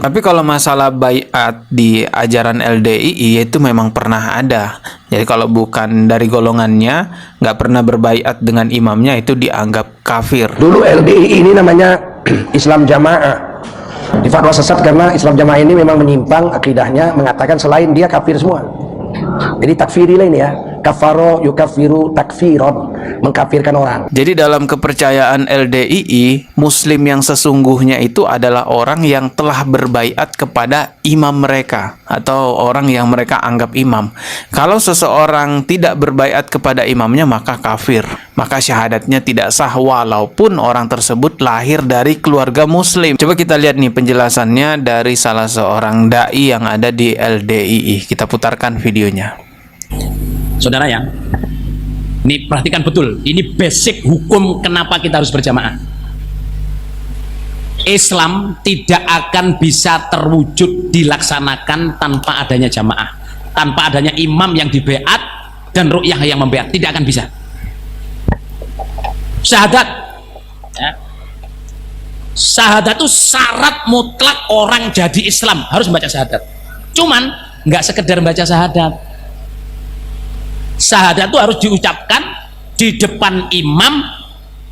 Tapi kalau masalah baiat di ajaran LDII itu memang pernah ada. Jadi kalau bukan dari golongannya, nggak pernah berbaiat dengan imamnya, itu dianggap kafir. Dulu LDII ini namanya Islam Jamaah. Di fatwa sesat karena Islam Jamaah ini memang menyimpang akidahnya, mengatakan selain dia kafir semua. Jadi takfiri lain ya, kafaro yukafiru takfiron, mengkafirkan orang. Jadi dalam kepercayaan LDII, Muslim yang sesungguhnya itu adalah orang yang telah berbaiat kepada imam mereka atau orang yang mereka anggap imam. Kalau seseorang tidak berbaiat kepada imamnya maka kafir, maka syahadatnya tidak sah walaupun orang tersebut lahir dari keluarga Muslim. Coba kita lihat nih penjelasannya dari salah seorang dai yang ada di LDII. Kita putarkan videonya. Saudara ya, ini perhatikan betul, ini basic hukum kenapa kita harus berjamaah. Islam tidak akan bisa terwujud dilaksanakan tanpa adanya jamaah, tanpa adanya imam yang dibeat dan ru'yah yang membeat, tidak akan bisa. Syahadat ya. Syahadat itu syarat mutlak orang jadi Islam, harus membaca syahadat. Cuman nggak sekedar baca syahadat. Syahadat itu harus diucapkan di depan imam,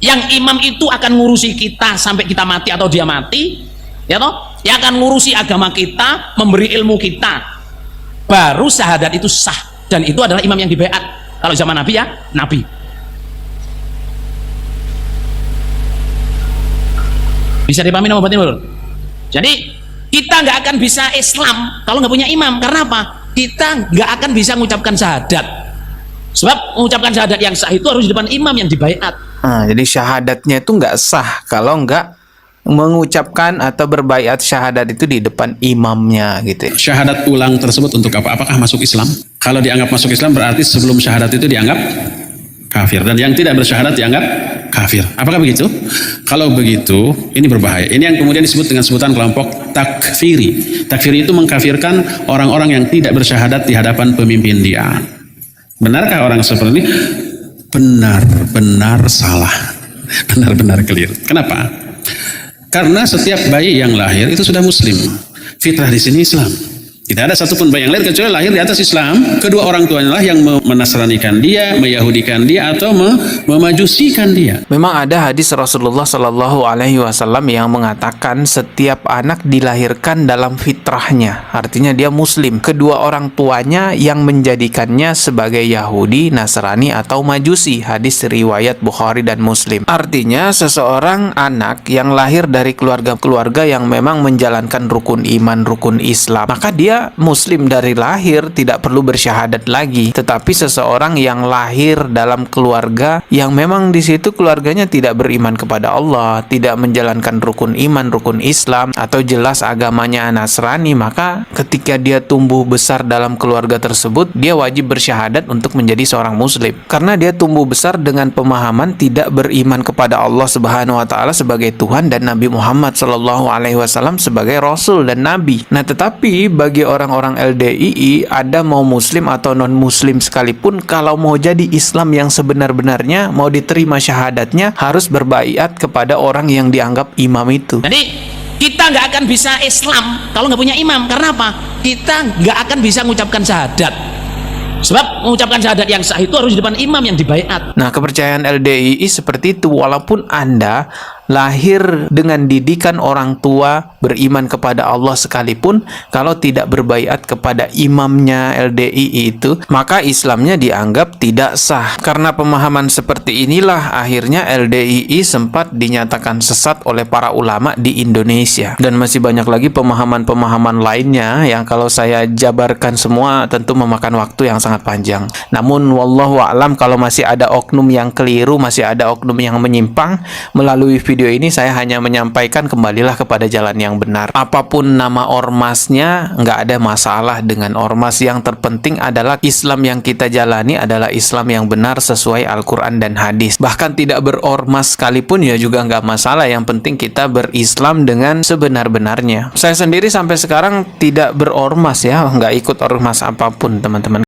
yang imam itu akan ngurusi kita sampai kita mati atau dia mati, ya toh, yang akan ngurusi agama kita, memberi ilmu kita. Baru syahadat itu sah, dan itu adalah imam yang dibeat. Kalau zaman Nabi ya Nabi. Bisa dipahami nama batin, Bro? Jadi kita nggak akan bisa Islam kalau nggak punya imam. Karena apa? Kita nggak akan bisa mengucapkan syahadat. Sebab mengucapkan syahadat yang sah itu harus di depan imam yang dibaiat. Nah, jadi syahadatnya itu nggak sah kalau nggak mengucapkan atau berbaiat syahadat itu di depan imamnya gitu. Syahadat ulang tersebut untuk apa? Apakah masuk Islam? Kalau dianggap masuk Islam berarti sebelum syahadat itu dianggap kafir, dan yang tidak bersyahadat dianggap kafir. Apakah begitu? Kalau begitu, ini berbahaya. Ini yang kemudian disebut dengan sebutan kelompok takfiri. Takfiri itu mengkafirkan orang-orang yang tidak bersyahadat di hadapan pemimpin dia. Benarkah orang seperti ini? Benar-benar salah. Benar-benar keliru. Kenapa? Karena setiap bayi yang lahir itu sudah muslim. Fitrah di sini Islam. Tidak ada satupun bayi yang lahir kecuali lahir di atas Islam. Kedua orang tuanya lah yang menasranikan dia, meyahudikan dia, atau memajusikan dia. Memang ada hadis Rasulullah Shallallahu Alaihi Wasallam yang mengatakan setiap anak dilahirkan dalam fitrahnya, artinya dia Muslim. Kedua orang tuanya yang menjadikannya sebagai Yahudi, Nasrani, atau Majusi. Hadis riwayat Bukhari dan Muslim. Artinya seseorang anak yang lahir dari keluarga-keluarga yang memang menjalankan rukun iman, rukun Islam, maka dia Muslim dari lahir, tidak perlu bersyahadat lagi. Tetapi seseorang yang lahir dalam keluarga yang memang di situ keluarganya tidak beriman kepada Allah, tidak menjalankan rukun iman, rukun Islam, atau jelas agamanya Nasrani, maka ketika dia tumbuh besar dalam keluarga tersebut, dia wajib bersyahadat untuk menjadi seorang Muslim. Karena dia tumbuh besar dengan pemahaman tidak beriman kepada Allah Subhanahu wa taala sebagai Tuhan dan Nabi Muhammad sallallahu alaihi wasallam sebagai Rasul dan Nabi. Nah, tetapi bagi orang-orang LDII, ada mau Muslim atau non-Muslim sekalipun, kalau mau jadi Islam yang sebenar-benarnya, mau diterima syahadatnya, harus berbaiat kepada orang yang dianggap imam itu. Jadi kita nggak akan bisa Islam kalau nggak punya imam. Karena apa? Kita nggak akan bisa mengucapkan syahadat. Sebab mengucapkan syahadat yang sah itu harus di depan imam yang dibaiat. Nah, kepercayaan LDII seperti itu. Walaupun Anda lahir dengan didikan orang tua beriman kepada Allah sekalipun, kalau tidak berbaiat kepada imamnya LDII itu, maka Islamnya dianggap tidak sah. Karena pemahaman seperti inilah akhirnya LDII sempat dinyatakan sesat oleh para ulama di Indonesia. Dan masih banyak lagi pemahaman-pemahaman lainnya yang kalau saya jabarkan semua tentu memakan waktu yang sangat panjang. Namun wallahu a'lam, kalau masih ada oknum yang keliru, masih ada oknum yang menyimpang, melalui video ini saya hanya menyampaikan kembalilah kepada jalan yang benar. Apapun nama ormasnya, nggak ada masalah dengan ormas. Yang terpenting adalah Islam yang kita jalani adalah Islam yang benar sesuai Al-Quran dan hadis. Bahkan tidak berormas sekalipun ya juga nggak masalah. Yang penting kita berislam dengan sebenar-benarnya. Saya sendiri sampai sekarang tidak berormas ya, nggak ikut ormas apapun teman-teman.